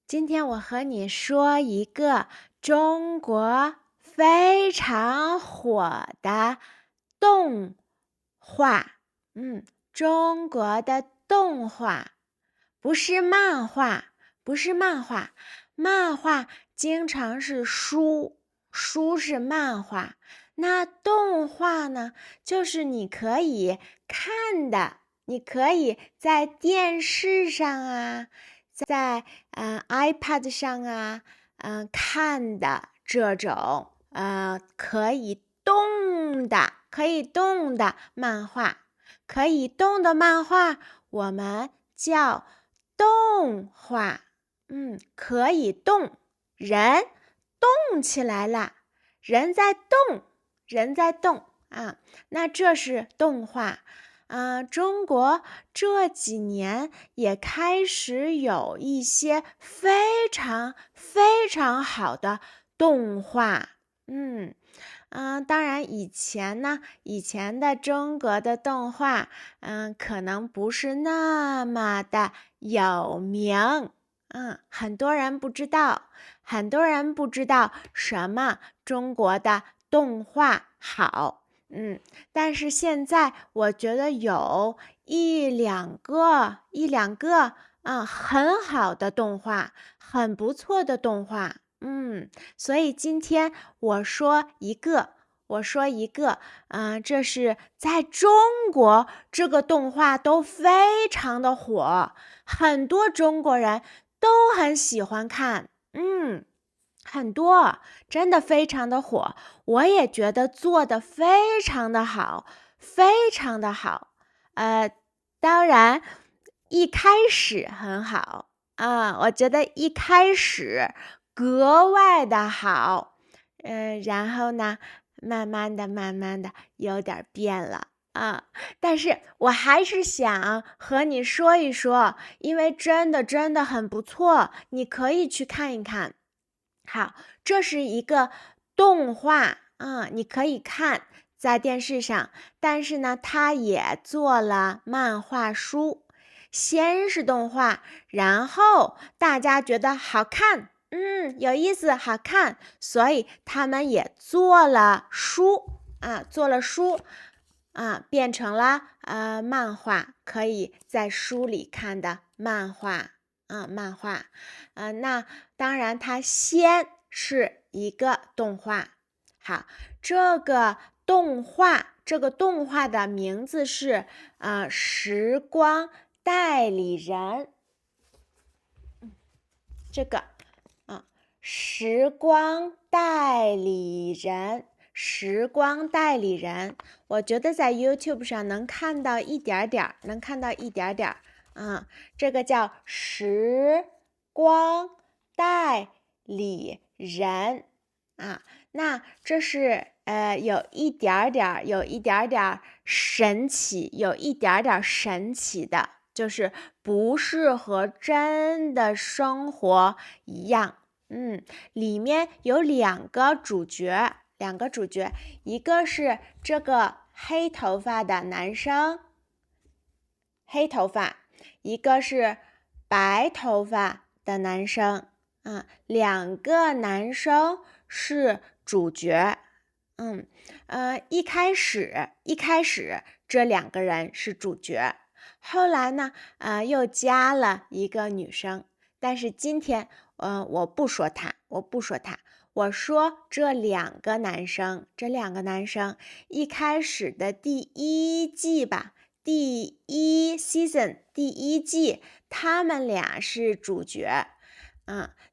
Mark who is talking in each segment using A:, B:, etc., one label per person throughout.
A: 今天我和你说一个中国非常火的动画，中国的动画，不是漫画，不是漫画，漫画经常是书，书是漫画，那动画呢，就是你可以看的，你可以在电视上啊，在iPad 上啊，看的这种可以动的漫画，可以动的漫画我们叫动画。可以动，人动起来了，人在动啊，那这是动画。中国这几年也开始有一些非常非常好的动画。当然以前的中国的动画，可能不是那么的有名。很多人不知道什么中国的动画好。但是现在我觉得有一两个很好的动画，很不错的动画。所以今天我说一个，这是在中国这个动画都非常的火，很多中国人都很喜欢看。很多，真的非常的火，我也觉得做的非常的好，非常的好。当然一开始很好我觉得一开始格外的好。然后呢，慢慢的有点变了但是我还是想和你说一说，因为真的很不错，你可以去看一看。好，这是一个动画你可以看在电视上，但是呢，它也做了漫画书。先是动画，然后大家觉得好看，有意思，好看，所以他们也做了书变成了漫画，可以在书里看的漫画。那当然它先是一个动画。好，这个动画的名字是时光代理人。时光代理人，我觉得在 YouTube 上能看到一点点这个叫时光代理人那这是有一点点神奇，的，就是不是和真的生活一样。里面有两个主角，一个是这个黑头发的男生，一个是白头发的男生两个男生是主角。一开始这两个人是主角，后来呢又加了一个女生，但是今天我不说他，我说这两个男生一开始的第一季吧，第一季他们俩是主角。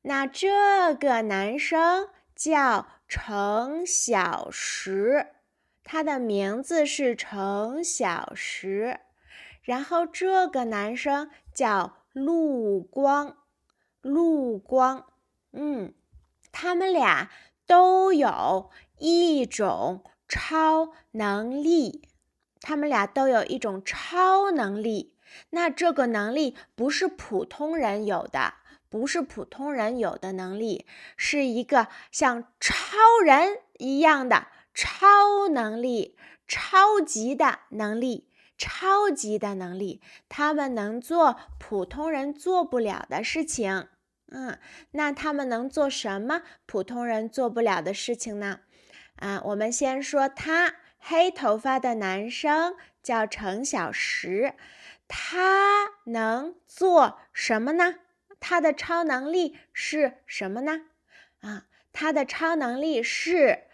A: 那这个男生叫程小时，他的名字是程小时。然后这个男生叫陆光。他们俩都有一种超能力。那这个能力不是普通人有的能力，是一个像超人一样的超能力，超级的能力。他们能做普通人做不了的事情。那他们能做什么普通人做不了的事情呢？我们先说他，黑头发的男生叫程小时，他能做什么呢？他的超能力是什么呢？他的超能力是，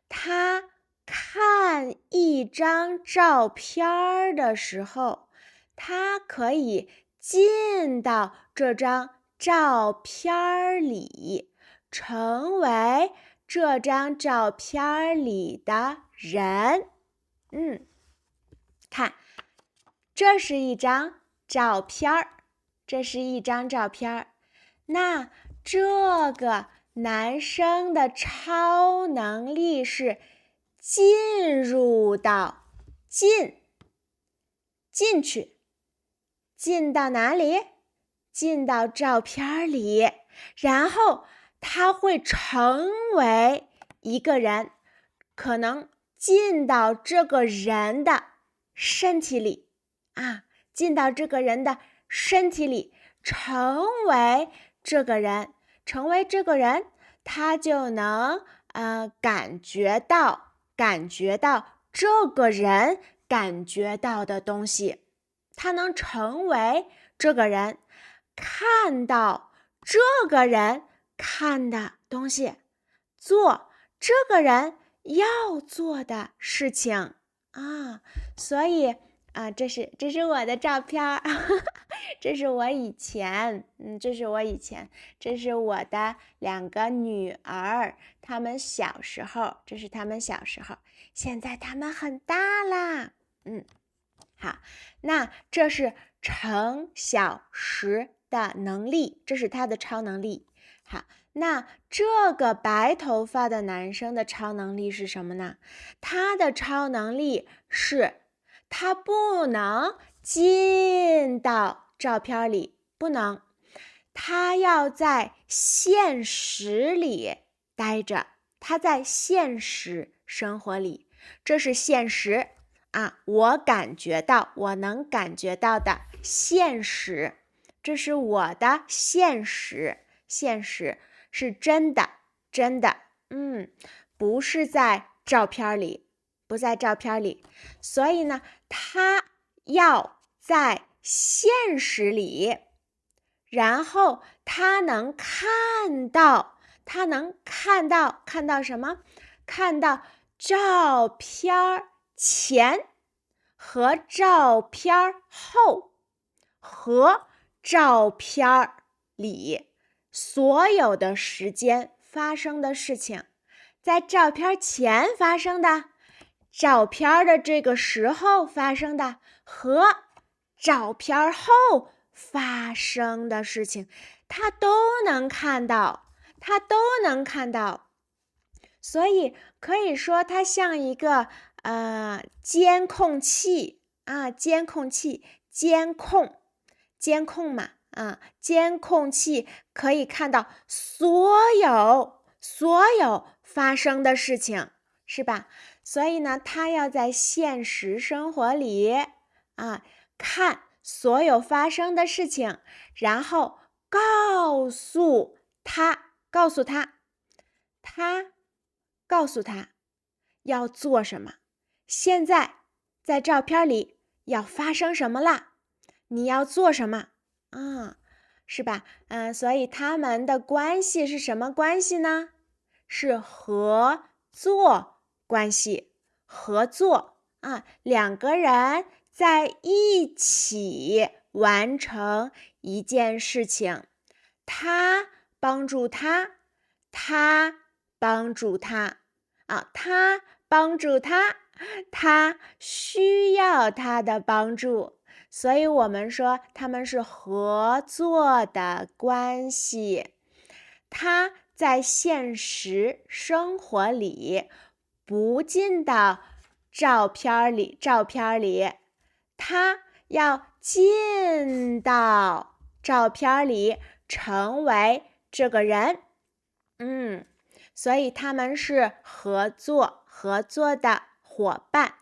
A: 他看一张照片的时候，他可以进到这张照片里，成为这张照片里的人。看，这是一张照片，那这个男生的超能力是进去，进到哪里？进到照片里，然后他会成为一个人，可能进到这个人的身体里进到这个人的身体里，成为这个人，他就能感觉到这个人感觉到的东西，他能成为这个人，看到这个人看的东西，做这个人要做的事情所以这是我的照片这是我以前，这是我的2个女儿，她们小时候，这是她们小时候，现在她们很大啦。好，那这是程小时的能力，这是他的超能力。好，那这个白头发的男生的超能力是什么呢？他的超能力是，他不能进到照片里，不能，他要在现实里待着，他在现实生活里，这是现实我能感觉到的现实，这是我的现实是真的，不是在照片里，所以呢，他要在现实里，然后他能看到什么？看到照片前和照片后和照片里所有的时间发生的事情，在照片前发生的，照片的这个时候发生的和照片后发生的事情，他都能看到，所以可以说它像一个监控器监控嘛监控器可以看到所有发生的事情，是吧？所以呢，他要在现实生活里看所有发生的事情，然后告诉他要做什么。现在在照片里要发生什么啦？你要做什么是吧？所以他们的关系是什么关系呢？是合作关系，两个人在一起完成一件事情，他帮助他，他帮助他他帮助他，他需要他的帮助，所以我们说他们是合作的关系。他在现实生活里不进到照片里，他要进到照片里，成为这个人。所以他们是合作的伙伴，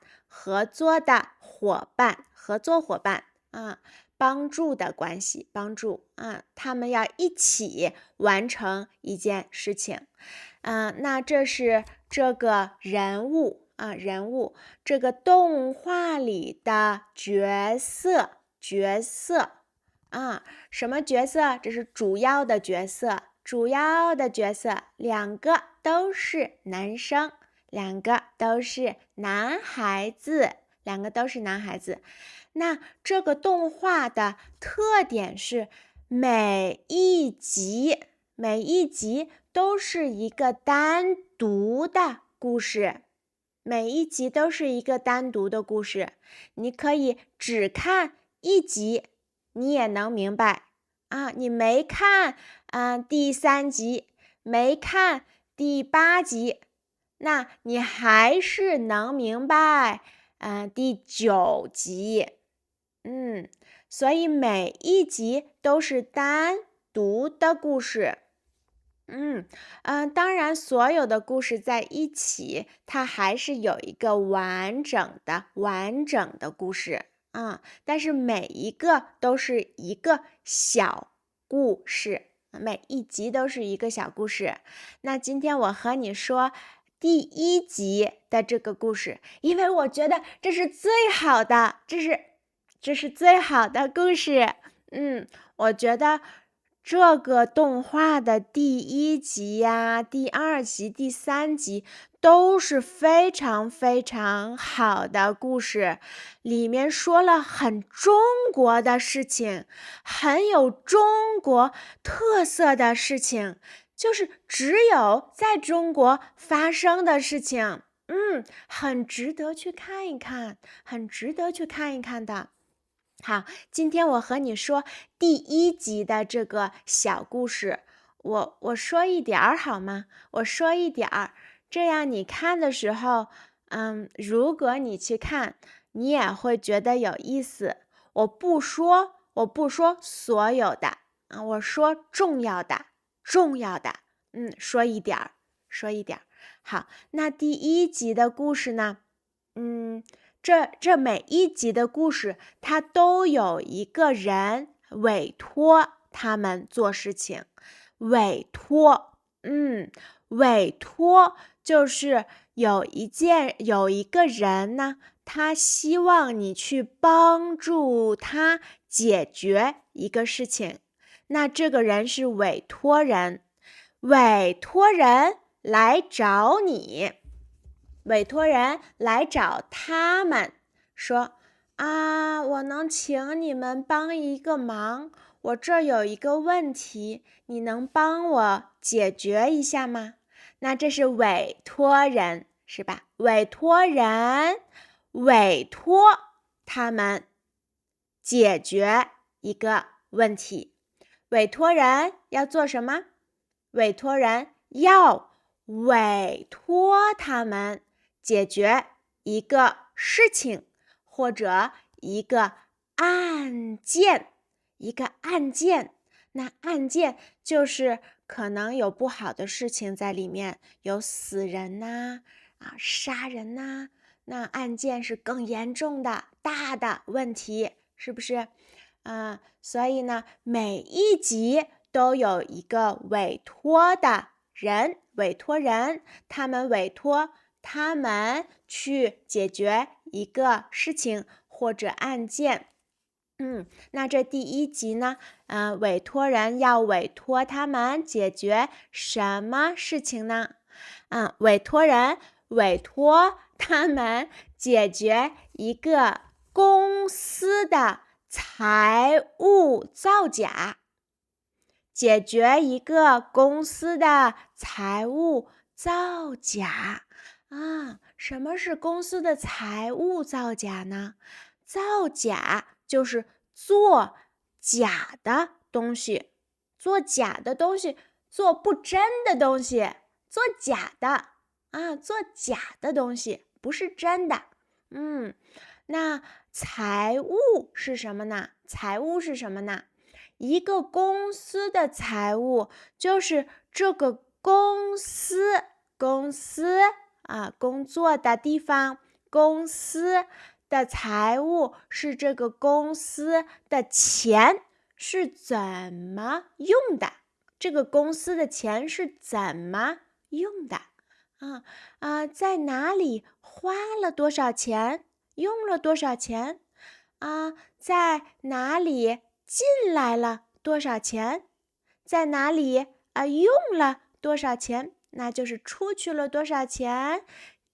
A: 帮助的关系，帮助啊，他们要一起完成一件事情。那这是这个人物啊，这个动画里的角色啊，什么角色？这是主要的角色，两个都是男生，两个都是男孩子。那这个动画的特点是每一集都是一个单独的故事，你可以只看一集，你也能明白啊。你没看第3集，没看第8集，那你还是能明白第9集。所以每一集都是单独的故事。当然所有的故事在一起，它还是有一个完整的故事但是每一个都是一个小故事，每一集都是一个小故事。那今天我和你说第1集的这个故事，因为我觉得这是最好的，这是最好的故事。我觉得这个动画的第1集呀、第2集、第3集都是非常非常好的故事，里面说了很中国的事情，很有中国特色的事情，就是只有在中国发生的事情。很值得去看一看，的。好，今天我和你说第1集的这个小故事，我说一点儿好吗？我说一点儿，这样你看的时候，如果你去看，你也会觉得有意思。我不说所有的我说重要的，说一点儿。好，那第1集的故事呢？这每一集的故事，它都有一个人委托他们做事情。委托就是有一个人呢，他希望你去帮助他解决一个事情。那这个人是委托人，委托人来找你。委托人来找他们说我能请你们帮一个忙，我这儿有一个问题，你能帮我解决一下吗？那这是委托人，是吧？委托人委托他们解决一个问题。委托人要做什么？委托人要委托他们解决一个事情或者一个案件。那案件就是可能有不好的事情在里面，有死人杀人那案件是更严重的大的问题，是不是？所以呢，每一集都有一个委托的人，他们委托他们去解决一个事情或者案件。那这第1集呢，委托人要委托他们解决什么事情呢？委托人委托他们解决一个公司的财务造假。解决一个公司的财务造假什么是公司的财务造假呢？造假就是做假的东西，做不真的东西，做假的东西，不是真的。那财务是什么呢？一个公司的财务就是这个公司工作的地方，公司的财务，是这个公司的钱是怎么用的？这个公司的钱是怎么用的？在哪里花了多少钱？用了多少钱？在哪里进来了多少钱？在哪里用了多少钱？那就是出去了多少钱，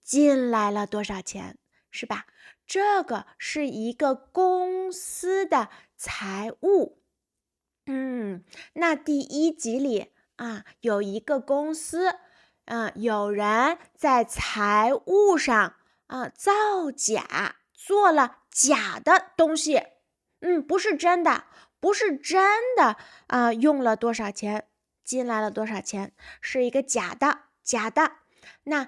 A: 进来了多少钱，是吧？这个是一个公司的财务。那第1集里有一个公司，有人在财务上造假，做了假的东西，不是真的，用了多少钱，进来了多少钱，是一个假的。那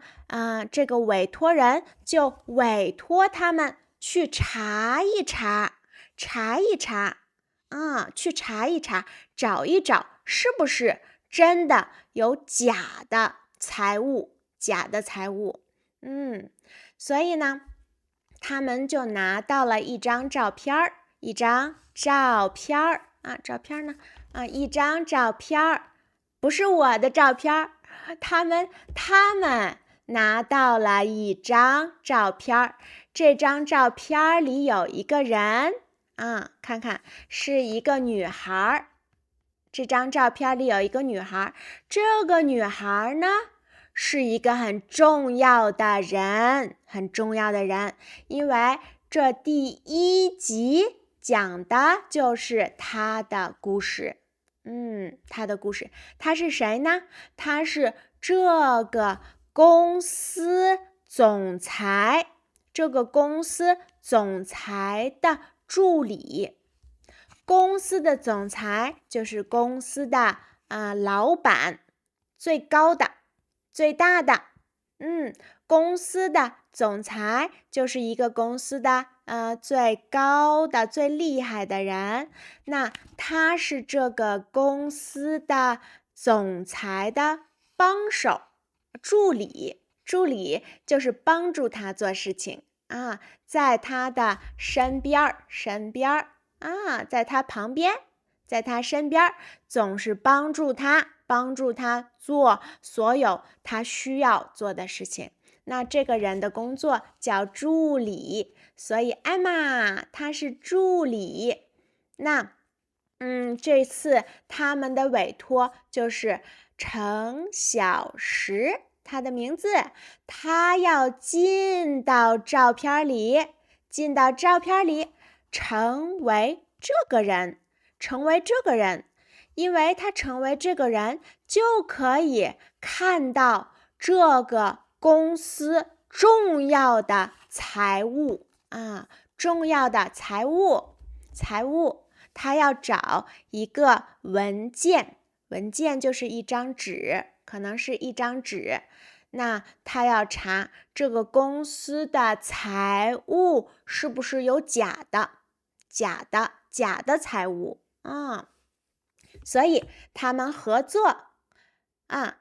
A: 这个委托人就委托他们去查一查，去查一查，找一找是不是真的有假的财务。所以呢，他们就拿到了一张照片儿，一张照片呢，一张照片，不是我的照片，他们拿到了一张照片，这张照片里有一个人看看是一个女孩。这张照片里有一个女孩，这个女孩呢是一个很重要的人，因为这第1集讲的就是她的故事。她是谁呢？她是这个公司总裁，的助理。公司的总裁就是公司的老板，最高的、最大的。公司的总裁就是一个公司的最高的、最厉害的人。那他是这个公司的总裁的帮手，助理就是帮助他做事情在他的身边在他旁边，在他身边，总是帮助他做所有他需要做的事情。那这个人的工作叫助理，所以艾玛她是助理。那这次他们的委托就是程小石，他的名字，他要进到照片里，成为这个人，因为他成为这个人，就可以看到这个公司重要的财务他要找一个文件就是一张纸，可能是一张纸。那他要查这个公司的财务是不是有假的财务所以他们合作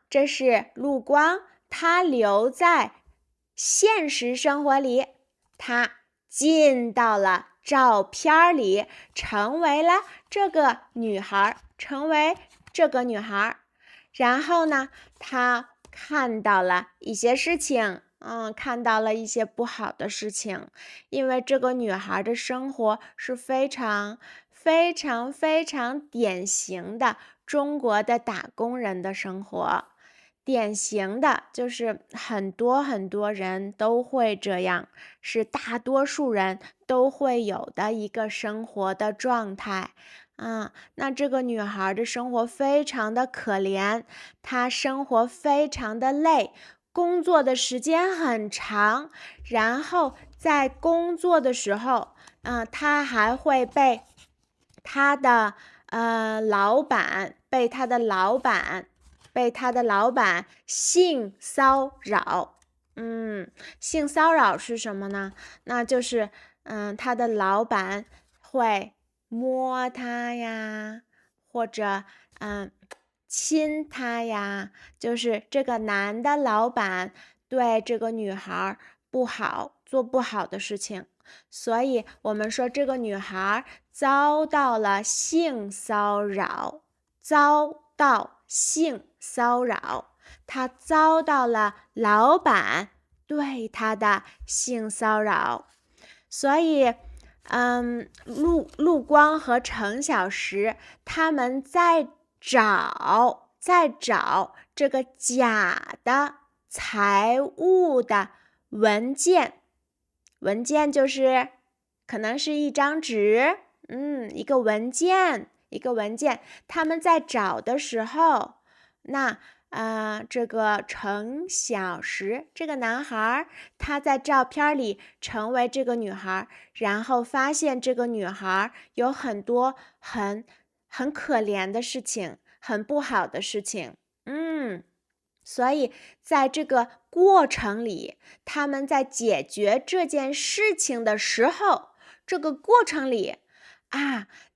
A: 这是陆光，他留在现实生活里，他进到了照片里，成为这个女孩。然后呢，他看到了一些事情，看到了一些不好的事情，因为这个女孩的生活是非常非常非常典型的中国的打工人的生活，典型的就是很多很多人都会这样，是大多数人都会有的一个生活的状态那这个女孩的生活非常的可怜，她生活非常的累，工作的时间很长，然后在工作的时候她还会被她的老板性骚扰。性骚扰是什么呢？那就是她的老板会摸她呀，或者亲她呀，就是这个男的老板对这个女孩不好，做不好的事情。所以我们说这个女孩遭到了性骚扰，遭到性骚扰，她遭到了老板对她的性骚扰。所以陆光和程小时他们在找这个假的财务的文件就是可能是一张纸，一个文件，他们在找的时候，那这个程小时这个男孩，他在照片里成为这个女孩，然后发现这个女孩有很多很可怜的事情，很不好的事情，所以在这个过程里，他们在解决这件事情的时候，这个过程里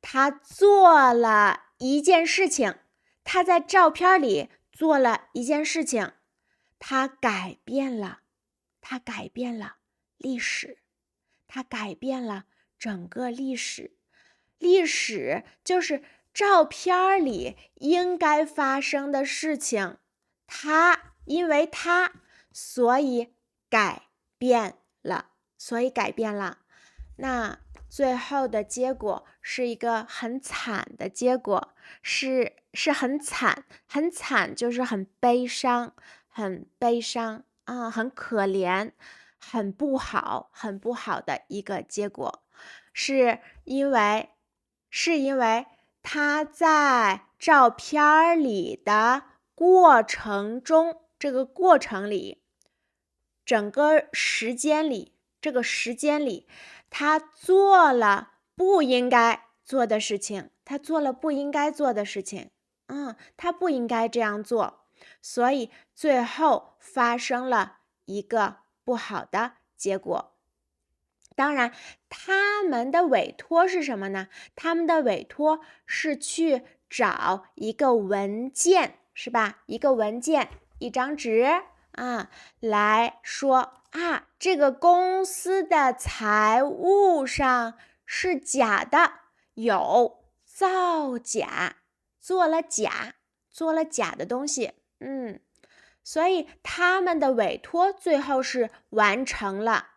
A: 他做了一件事情，他在照片里做了一件事情，他改变了历史，他改变了整个历史。历史就是照片里应该发生的事情，因为他所以改变了。那最后的结果是一个很惨的结果，是很惨，就是很悲伤很可怜，很不好的一个结果，是因为他在照片里的过程中，这个过程里，整个时间里，他做了不应该做的事情，他不应该这样做，所以最后发生了一个不好的结果。当然，他们的委托是什么呢？他们的委托是去找一个文件，是吧？一个文件，一张纸来说这个公司的财务上是假的，有造假，做了假的东西。所以他们的委托最后是完成了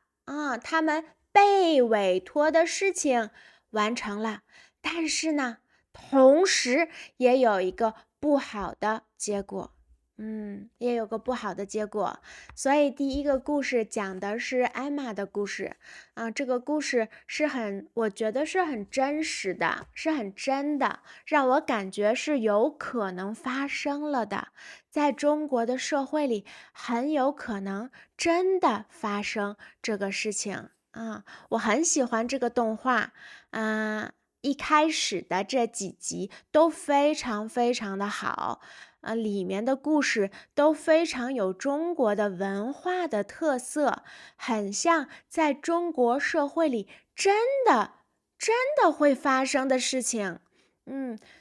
A: 他们被委托的事情完成了，但是呢，同时也有一个不好的结果。所以第一个故事讲的是艾玛的故事这个故事我觉得是很真实的，是很真的，让我感觉是有可能发生了的，在中国的社会里很有可能真的发生这个事情我很喜欢这个动画一开始的这几集都非常的好里面的故事都非常有中国的文化的特色，很像在中国社会里真的会发生的事情。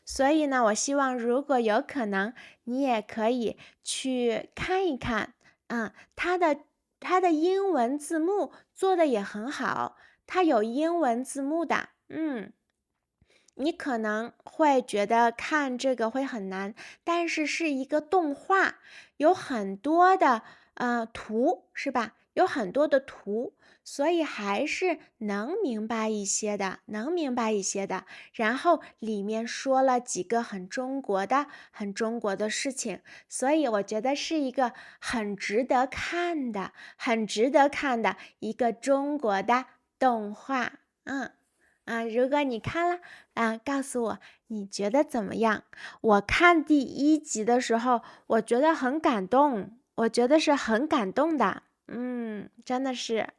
A: 所以呢，我希望如果有可能，你也可以去看一看它的英文字幕做的也很好，它有英文字幕的。你可能会觉得看这个会很难，但是是一个动画，有很多的图，是吧？有很多的图，所以还是能明白一些的。然后里面说了几个很中国的事情，所以我觉得是一个很值得看的一个中国的动画。如果你看了告诉我你觉得怎么样？我看第1集的时候，我觉得很感动，我觉得是很感动的。真的是。